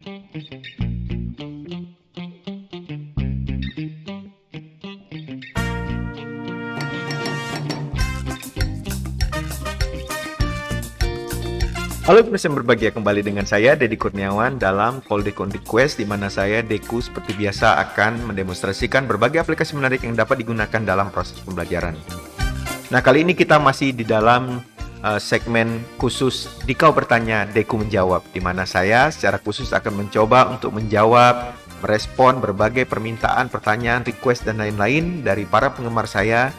Halo pemirsa yang berbahagia, kembali dengan saya Deddy Kurniawan dalam Call Deku on Request, di mana saya Deku seperti biasa akan mendemonstrasikan berbagai aplikasi menarik yang dapat digunakan dalam proses pembelajaran. Nah, kali ini kita masih di dalam segmen khusus Dikau Bertanya, Deku Menjawab, di mana saya secara khusus akan mencoba untuk menjawab, merespon berbagai permintaan, pertanyaan, request, dan lain-lain dari para penggemar saya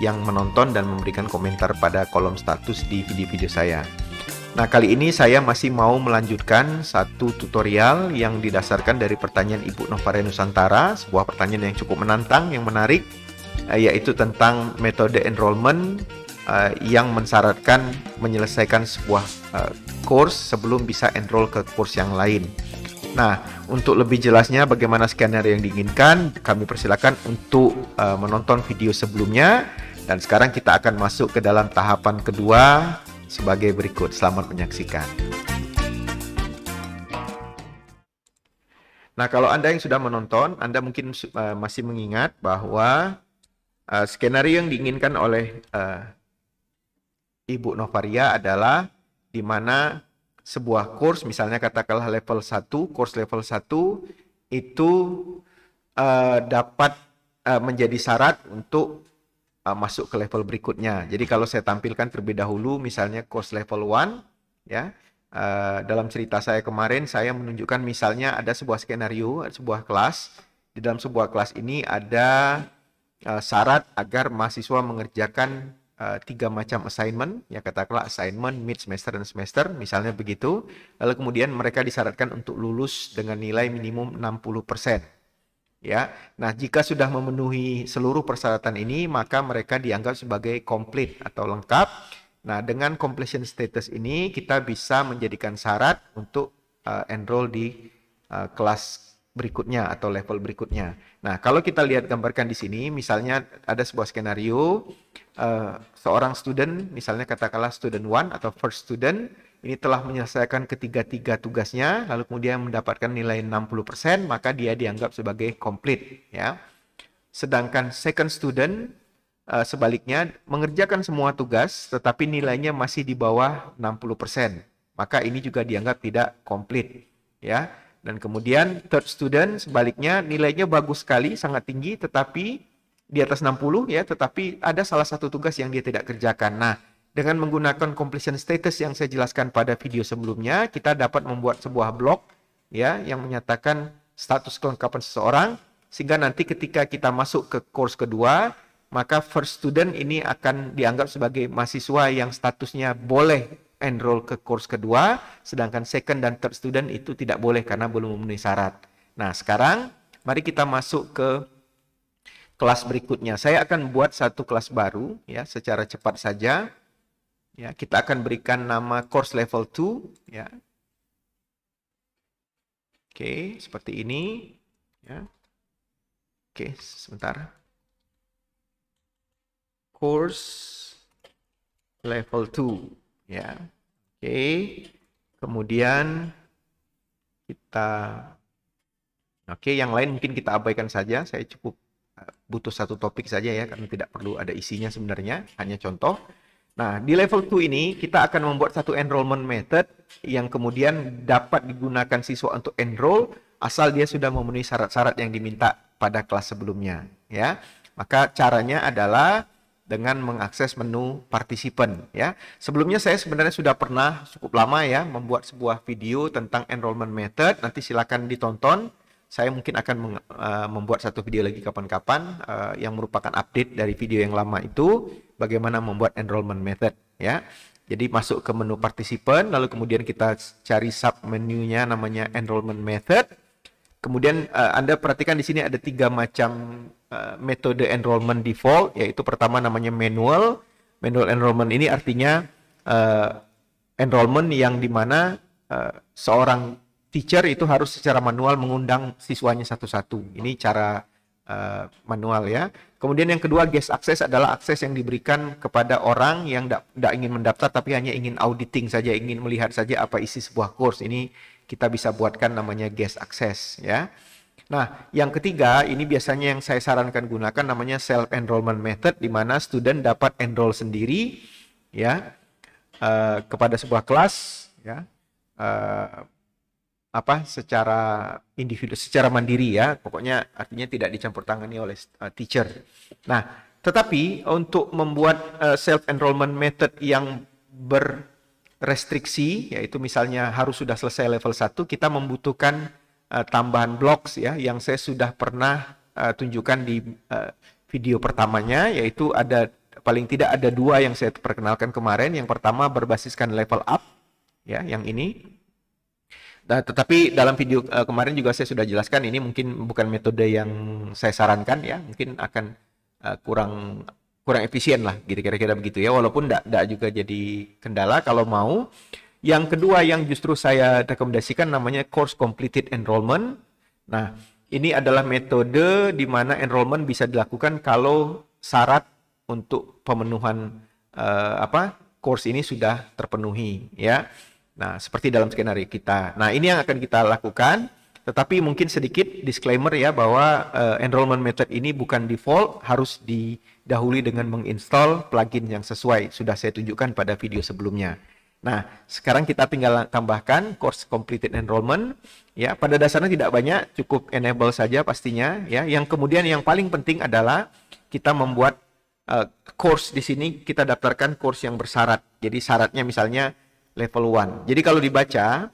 yang menonton dan memberikan komentar pada kolom status di video-video saya. Nah, kali ini saya masih mau melanjutkan satu tutorial yang didasarkan dari pertanyaan Ibu Novaria Nusantara, sebuah pertanyaan yang cukup menantang, yang menarik, yaitu tentang metode enrollment yang mensyaratkan menyelesaikan sebuah course sebelum bisa enroll ke course yang lain. Nah, untuk lebih jelasnya bagaimana skenario yang diinginkan, kami persilakan untuk menonton video sebelumnya, dan sekarang kita akan masuk ke dalam tahapan kedua sebagai berikut. Selamat menyaksikan. Nah, kalau Anda yang sudah menonton, Anda mungkin masih mengingat bahwa skenario yang diinginkan oleh Ibu Novaria adalah di mana sebuah course, misalnya katakanlah level 1, course level 1 itu dapat menjadi syarat untuk masuk ke level berikutnya. Jadi kalau saya tampilkan terlebih dahulu misalnya course level 1 ya. Dalam cerita saya kemarin saya menunjukkan misalnya ada sebuah skenario, sebuah kelas. Di dalam sebuah kelas ini ada syarat agar mahasiswa mengerjakan 3 macam assignment, ya katakanlah assignment mid semester dan semester, misalnya begitu. Lalu kemudian mereka disyaratkan untuk lulus dengan nilai minimum 60%. Ya, nah jika sudah memenuhi seluruh persyaratan ini, maka mereka dianggap sebagai complete atau lengkap. Nah, dengan completion status ini kita bisa menjadikan syarat untuk enroll di kelas berikutnya atau level berikutnya. Nah, kalau kita lihat gambarkan di sini, misalnya ada sebuah skenario, seorang student, misalnya katakanlah student 1 atau first student, ini telah menyelesaikan ketiga-tiga tugasnya, lalu kemudian mendapatkan nilai 60%, maka dia dianggap sebagai complete. Ya. Sedangkan second student, sebaliknya, mengerjakan semua tugas, tetapi nilainya masih di bawah 60%. Maka ini juga dianggap tidak complete. Ya. Dan kemudian third student, sebaliknya, nilainya bagus sekali, sangat tinggi, tetapi di atas 60, ya, tetapi ada salah satu tugas yang dia tidak kerjakan. Nah, dengan menggunakan completion status yang saya jelaskan pada video sebelumnya, kita dapat membuat sebuah blok ya yang menyatakan status kelengkapan seseorang, sehingga nanti ketika kita masuk ke course kedua, maka first student ini akan dianggap sebagai mahasiswa yang statusnya boleh enroll ke course kedua, sedangkan second dan third student itu tidak boleh karena belum memenuhi syarat. Nah, sekarang mari kita masuk ke kelas berikutnya. Saya akan buat satu kelas baru ya secara cepat saja. Ya, kita akan berikan nama course level 2 ya. Oke, seperti ini ya. Oke, sebentar. Course level 2 ya. Oke. Kemudian yang lain mungkin kita abaikan saja. Saya cukup butuh satu topik saja ya, karena tidak perlu ada isinya sebenarnya, hanya contoh. Nah, di level 2 ini kita akan membuat satu enrollment method yang kemudian dapat digunakan siswa untuk enroll asal dia sudah memenuhi syarat-syarat yang diminta pada kelas sebelumnya, ya. Maka caranya adalah dengan mengakses menu participant, ya. Sebelumnya saya sebenarnya sudah pernah cukup lama ya membuat sebuah video tentang enrollment method, nanti silakan ditonton. Saya mungkin akan membuat satu video lagi kapan-kapan yang merupakan update dari video yang lama itu, bagaimana membuat enrollment method ya. Jadi masuk ke menu participant, lalu kemudian kita cari sub menunya namanya enrollment method. Kemudian Anda perhatikan di sini ada 3 macam metode enrollment default, yaitu pertama namanya manual. Manual enrollment ini artinya enrollment yang dimana seorang teacher itu harus secara manual mengundang siswanya satu-satu. Ini cara manual ya. Kemudian yang kedua, guest access adalah akses yang diberikan kepada orang yang tidak ingin mendaftar tapi hanya ingin auditing saja, ingin melihat saja apa isi sebuah course. Ini kita bisa buatkan namanya guest access ya. Nah, yang ketiga ini biasanya yang saya sarankan gunakan namanya self enrollment method, di mana student dapat enroll sendiri ya kepada sebuah kelas ya secara individu, secara mandiri ya. Pokoknya artinya tidak dicampur tangani oleh teacher. Nah, tetapi untuk membuat self enrollment method yang berrestriksi, yaitu misalnya harus sudah selesai level 1, kita membutuhkan tambahan blocks ya, yang saya sudah pernah tunjukkan di video pertamanya, yaitu ada paling tidak ada 2 yang saya perkenalkan kemarin. Yang pertama berbasiskan level up ya, yang ini. Nah, tetapi dalam video kemarin juga saya sudah jelaskan ini mungkin bukan metode yang saya sarankan ya, mungkin akan kurang efisien lah, gitu kira-kira begitu ya, walaupun tidak juga jadi kendala kalau mau. Yang kedua yang justru saya rekomendasikan namanya course completed enrollment. Nah, ini adalah metode di mana enrollment bisa dilakukan kalau syarat untuk pemenuhan course ini sudah terpenuhi ya. Nah, seperti dalam skenario kita. Nah, ini yang akan kita lakukan, tetapi mungkin sedikit disclaimer ya, bahwa enrollment method ini bukan default, harus didahului dengan menginstall plugin yang sesuai. Sudah saya tunjukkan pada video sebelumnya. Nah, sekarang kita tinggal tambahkan course completed enrollment ya. Pada dasarnya tidak banyak, cukup enable saja pastinya ya. Yang kemudian yang paling penting adalah kita membuat course di sini, kita daftarkan course yang bersyarat. Jadi syaratnya misalnya level 1. Jadi kalau dibaca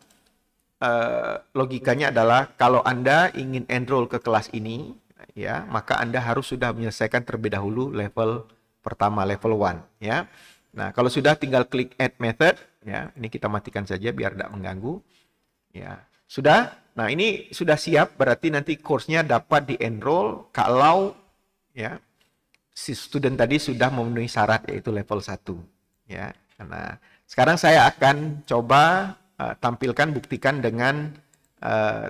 logikanya adalah kalau Anda ingin enroll ke kelas ini ya, maka Anda harus sudah menyelesaikan terlebih dahulu level pertama, level 1 ya. Nah, kalau sudah tinggal klik add method ya. Ini kita matikan saja biar tidak mengganggu. Ya, sudah. Nah, ini sudah siap, berarti nanti course-nya dapat di-enroll kalau ya si student tadi sudah memenuhi syarat, yaitu level 1 ya. Nah, sekarang saya akan coba tampilkan, buktikan dengan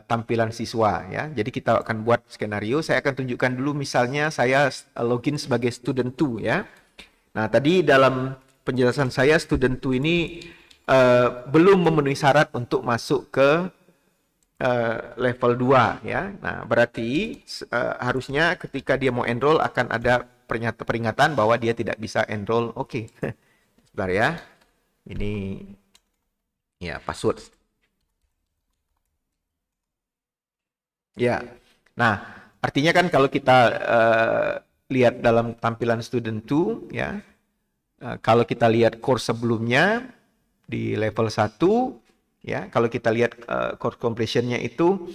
tampilan siswa ya. Jadi kita akan buat skenario. Saya akan tunjukkan dulu misalnya saya login sebagai student 2 ya. Nah, tadi dalam penjelasan saya student 2 ini belum memenuhi syarat untuk masuk ke level 2 ya. Nah, berarti harusnya ketika dia mau enroll akan ada peringatan bahwa dia tidak bisa enroll. Oke. Sebentar ya. Ini ya password. Ya. Nah, artinya kan kalau kita lihat dalam tampilan student 2 ya. Kalau kita lihat course sebelumnya di level 1 ya, kalau kita lihat course completion-nya itu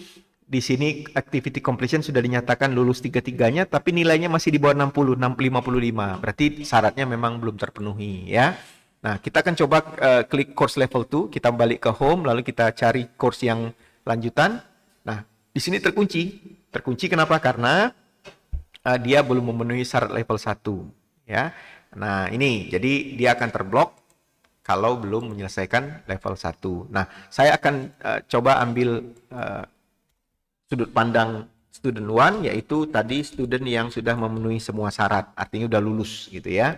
di sini activity completion sudah dinyatakan lulus 3-3-nya, tapi nilainya masih di bawah 60, 55. Berarti syaratnya memang belum terpenuhi ya. Nah, kita akan coba klik course level 2, kita balik ke home, lalu kita cari course yang lanjutan. Nah, di sini terkunci. Terkunci kenapa? Karena dia belum memenuhi syarat level 1 ya. Nah, ini jadi dia akan terblok kalau belum menyelesaikan level 1. Nah, saya akan coba ambil sudut pandang student 1, yaitu tadi student yang sudah memenuhi semua syarat, artinya sudah lulus gitu ya.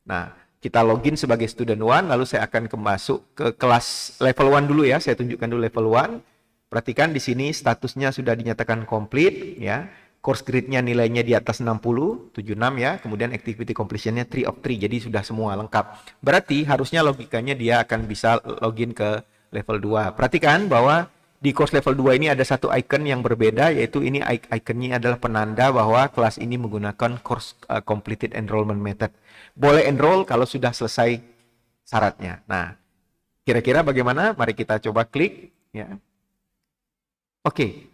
Nah, kita login sebagai student 1, lalu saya akan masuk ke kelas level 1 dulu ya. Saya tunjukkan dulu level 1. Perhatikan di sini statusnya sudah dinyatakan complete ya. Course grade-nya nilainya di atas 60, 76 ya. Kemudian activity completion-nya 3 of 3. Jadi sudah semua lengkap. Berarti harusnya logikanya dia akan bisa login ke level 2. Perhatikan bahwa di course level 2 ini ada satu icon yang berbeda, yaitu ini iconnya adalah penanda bahwa kelas ini menggunakan course completed enrollment method. Boleh enroll kalau sudah selesai syaratnya. Nah, kira-kira bagaimana? Mari kita coba klik ya. Oke.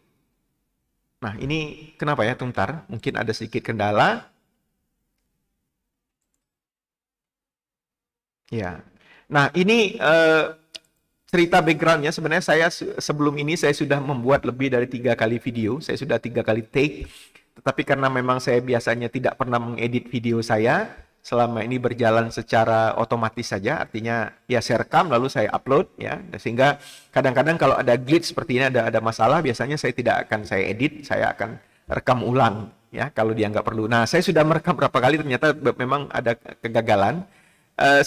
Nah, ini kenapa ya, Tungtar? Mungkin ada sedikit kendala. Ya. Nah, ini cerita backgroundnya. Sebenarnya saya sebelum ini saya sudah membuat lebih dari 3 kali video. Saya sudah 3 kali take. Tetapi karena memang saya biasanya tidak pernah mengedit video saya, selama ini berjalan secara otomatis saja, artinya ya saya rekam lalu saya upload ya, sehingga kadang-kadang kalau ada glitch seperti ini, ada masalah, biasanya saya tidak akan saya edit, saya akan rekam ulang ya kalau dianggap perlu. Nah, saya sudah merekam berapa kali, ternyata memang ada kegagalan.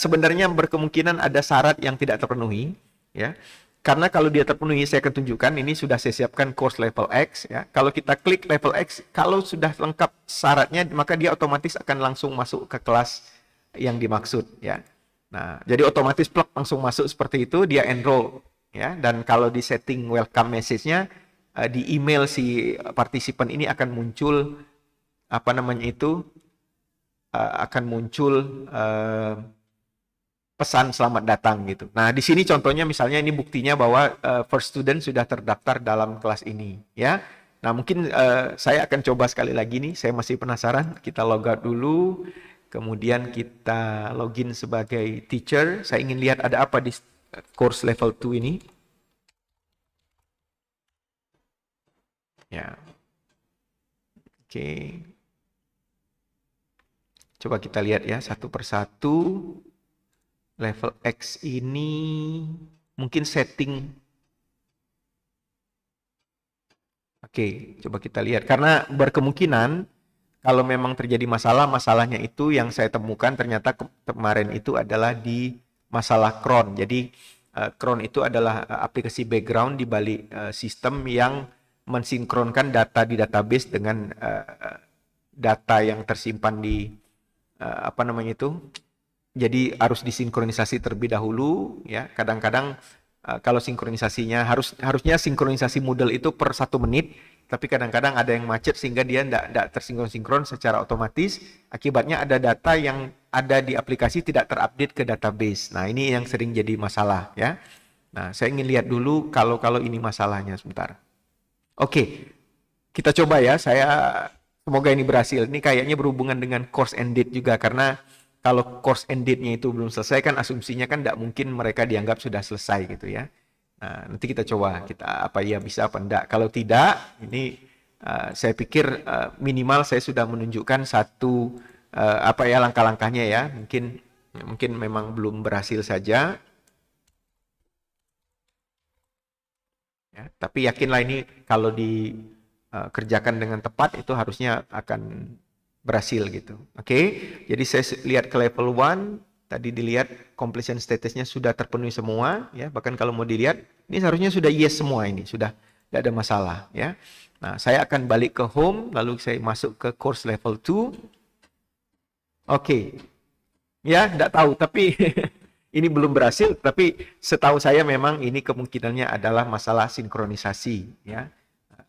Sebenarnya berkemungkinan ada syarat yang tidak terpenuhi ya. karena kalau dia terpenuhi, saya akan tunjukkan ini sudah saya siapkan course level X ya. Kalau kita klik level X, kalau sudah lengkap syaratnya, maka dia otomatis akan langsung masuk ke kelas yang dimaksud ya. Nah, jadi otomatis plug langsung masuk seperti itu, dia enroll ya. Dan kalau di setting welcome message-nya di email si partisipan ini akan muncul apa namanya itu akan muncul pesan selamat datang gitu. Nah, di sini contohnya misalnya ini buktinya bahwa first student sudah terdaftar dalam kelas ini ya. Nah, mungkin saya akan coba sekali lagi nih, saya masih penasaran. Kita logout dulu, kemudian kita login sebagai teacher. Saya ingin lihat ada apa di course level 2 ini. Ya. Oke. Coba kita lihat ya satu persatu. Level X ini mungkin setting. Oke, coba kita lihat. Karena berkemungkinan kalau memang terjadi masalah, masalahnya itu yang saya temukan ternyata kemarin itu adalah di masalah cron. Jadi cron itu adalah aplikasi background di balik sistem yang mensinkronkan data di database dengan data yang tersimpan di apa namanya itu. Jadi harus disinkronisasi terlebih dahulu ya. Kadang-kadang kalau sinkronisasinya harusnya sinkronisasi Moodle itu per 1 menit, tapi kadang-kadang ada yang macet sehingga dia tidak tersinkron secara otomatis. Akibatnya ada data yang ada di aplikasi tidak terupdate ke database. Nah, ini yang sering jadi masalah ya. Nah, saya ingin lihat dulu kalau ini masalahnya sebentar. Oke, kita coba ya. Semoga ini berhasil. Ini kayaknya berhubungan dengan course end date juga, karena kalau course end date-nya itu belum selesai kan asumsinya kan tidak mungkin mereka dianggap sudah selesai gitu ya. Nah, nanti kita coba apa ya bisa apa enggak. Kalau tidak, ini saya pikir minimal saya sudah menunjukkan satu apa ya langkah-langkahnya ya. Mungkin memang belum berhasil saja. Ya, tapi yakinlah ini kalau dikerjakan dengan tepat itu harusnya akan berhasil gitu. Oke. Jadi saya lihat ke level 1, tadi dilihat completion statusnya sudah terpenuhi semua ya. Bahkan kalau mau dilihat ini seharusnya sudah yes semua, ini sudah tidak ada masalah ya. Nah, saya akan balik ke home, lalu saya masuk ke course level 2. Oke. Ya, tidak tahu tapi ini belum berhasil, tapi setahu saya memang ini kemungkinannya adalah masalah sinkronisasi ya.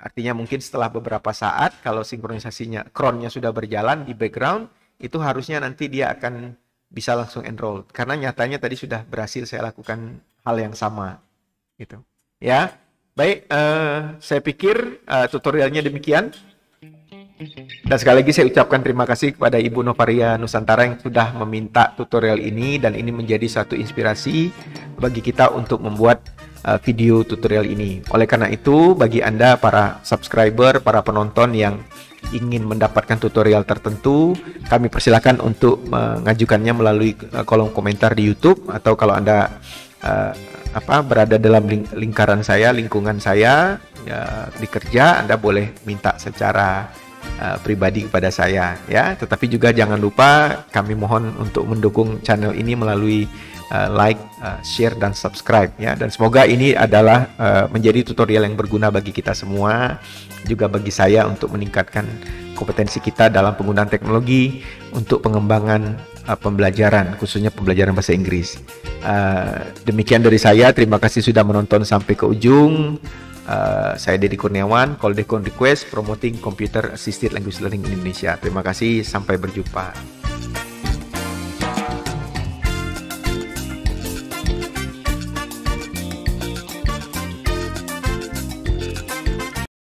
Artinya mungkin setelah beberapa saat kalau sinkronisasinya cronnya sudah berjalan di background, itu harusnya nanti dia akan bisa langsung enroll. Karena nyatanya tadi sudah berhasil saya lakukan hal yang sama gitu. Ya. Baik, saya pikir tutorialnya demikian. Dan sekali lagi saya ucapkan terima kasih kepada Ibu Novaria Nusantara yang sudah meminta tutorial ini, dan ini menjadi satu inspirasi bagi kita untuk membuat video tutorial ini. Oleh karena itu, bagi Anda para subscriber, para penonton yang ingin mendapatkan tutorial tertentu, kami persilakan untuk mengajukannya melalui kolom komentar di YouTube, atau kalau Anda berada dalam lingkaran saya, lingkungan saya ya, di kerja, Anda boleh minta secara pribadi kepada saya ya. Tetapi juga jangan lupa kami mohon untuk mendukung channel ini melalui like, share dan subscribe ya. Dan semoga ini adalah menjadi tutorial yang berguna bagi kita semua, juga bagi saya untuk meningkatkan kompetensi kita dalam penggunaan teknologi untuk pengembangan pembelajaran, khususnya pembelajaran bahasa Inggris. Demikian dari saya, terima kasih sudah menonton sampai ke ujung. Saya Deddy Kurniawan, Call Decon Request, Promoting Computer Assisted Language Learning Indonesia. Terima kasih, sampai berjumpa.